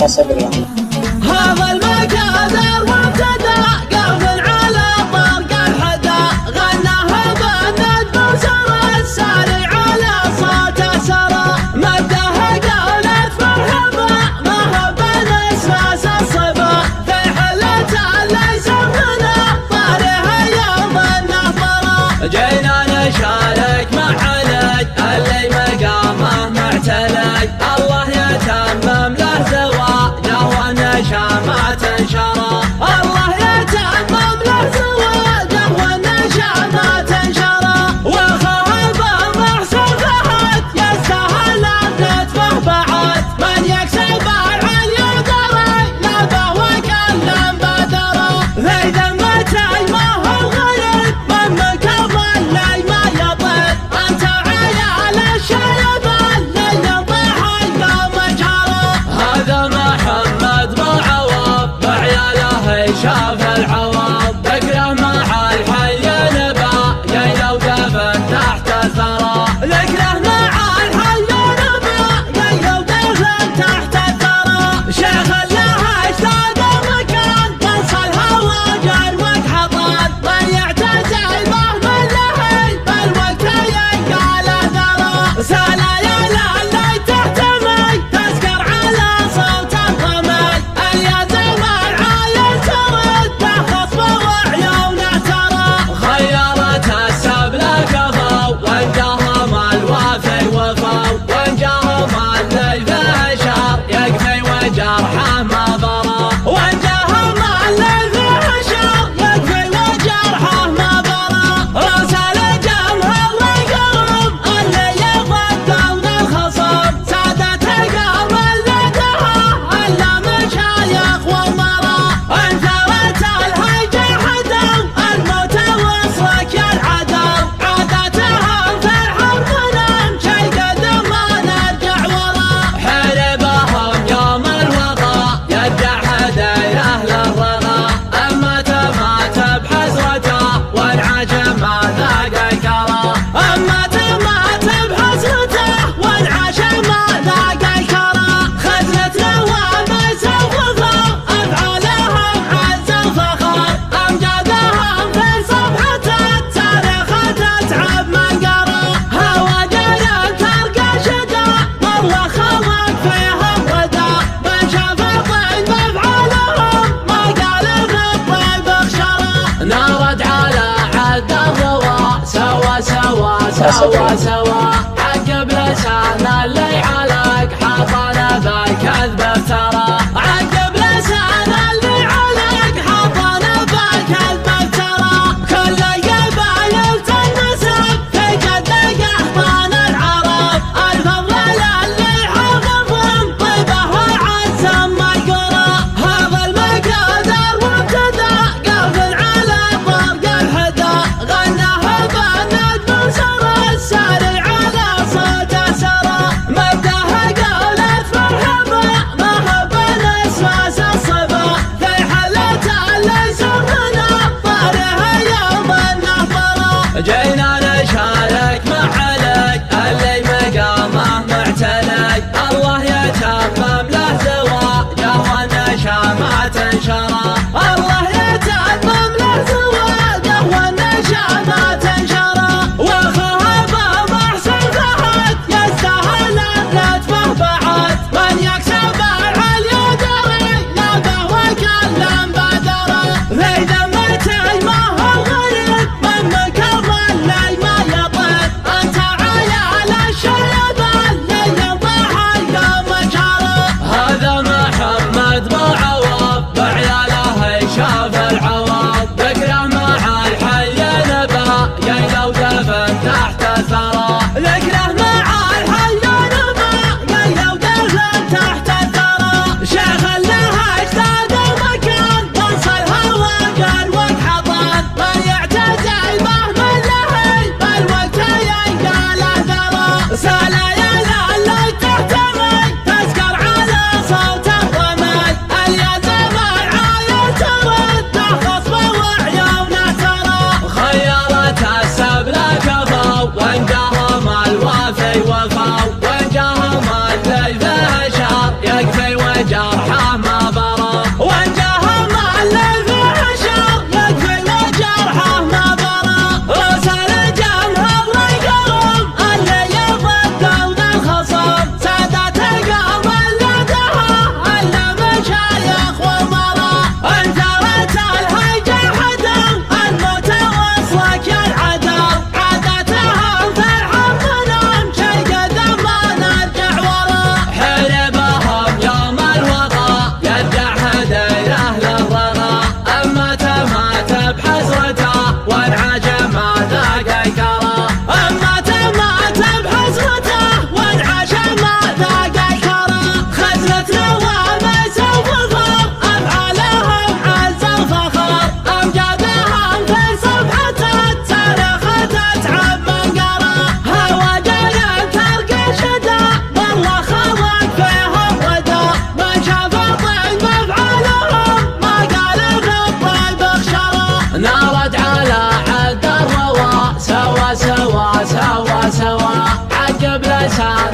صدري. هذا المقادر مبتدأ قافل على طرق الحدا، غناها بالندب وسرى الساري على صوت سرى، مدها قالت مرحبا مرحبا اساس الصبا، في حلة ليس منا طارها يوم النهضرة، جينا نشارك معلك اللي مقامه معتلك، الله يتمم له زواجه والنشامات انشرى، الله يتمم له زواجه والنشامات انشرى، واخاه بالمحسن فهد يستاهل ان تتبه بعد، من يكسب العليا دري نبه وكلم بدره، ذي ذمتي ما هو غريب من مكمل لي ما يطير، انت عيال الشيب اللي يطيح يوم جرى، هذا محمد بعوض بعياله شاف العوض، ذكره مع الحي نبا لو دفن تحت الثرى، ذكره مع الحي نبا لو دفن تحت الثرى، شيخ له اشتاق مكان قص الهوى جار وقحطان، من يعتزل مهما لهي بالوقت يلقى له ثرى، سلايل اللي تهتمي تسكر على صوت الضمي، اليزم العايل ترد خصبه وعيونه ترى، خيرت السبل كفوا وانجاهم الوافي وفوا، وانجاهم اللي فيه شر يكفي وجرحه ما ضرى، وانجاهم اللي فيه شر يكفي وجرحه ما ضرى، راس الجمهور والقوم اللي يغدون الخصم، سادة قوم اللي دها الا مشايخ وامراء، انثرت الهيجة حدوا الموت وصلك يا العدو، عادتهم في الحرب نمشي قدم ما نرجع ورا، حربهم يوم الوغى يرجع هداياه للرضا، اما تمات بحسرته والعجم ما ذاق الكرى، اما تمات بحسرته والعجم ما ذاق الكرى، خزنة نواميس وفخر افعالهم عز وفخر، امجادهم في صفحة التاريخ تتعب من قرى، هوى جيل ترقى شدا والله خلق فيهم غدا، من شاف الطيب بافعالهم ما قال في الطيب اخشرى، نارد على عد الروا سوا عقب لسان اللي عليك حطنا بالكذب افترى، عقب لسان اللي عليك حطنا بالكذب افترى، كل القبايل تنسب في جد قحطان العرب، الفضل اللي حافظهم طيبه وعزم القرى، هذا المقادر مبتدأ قافل على طرق الحدا، غناها بالندب وسرى الساري بلسان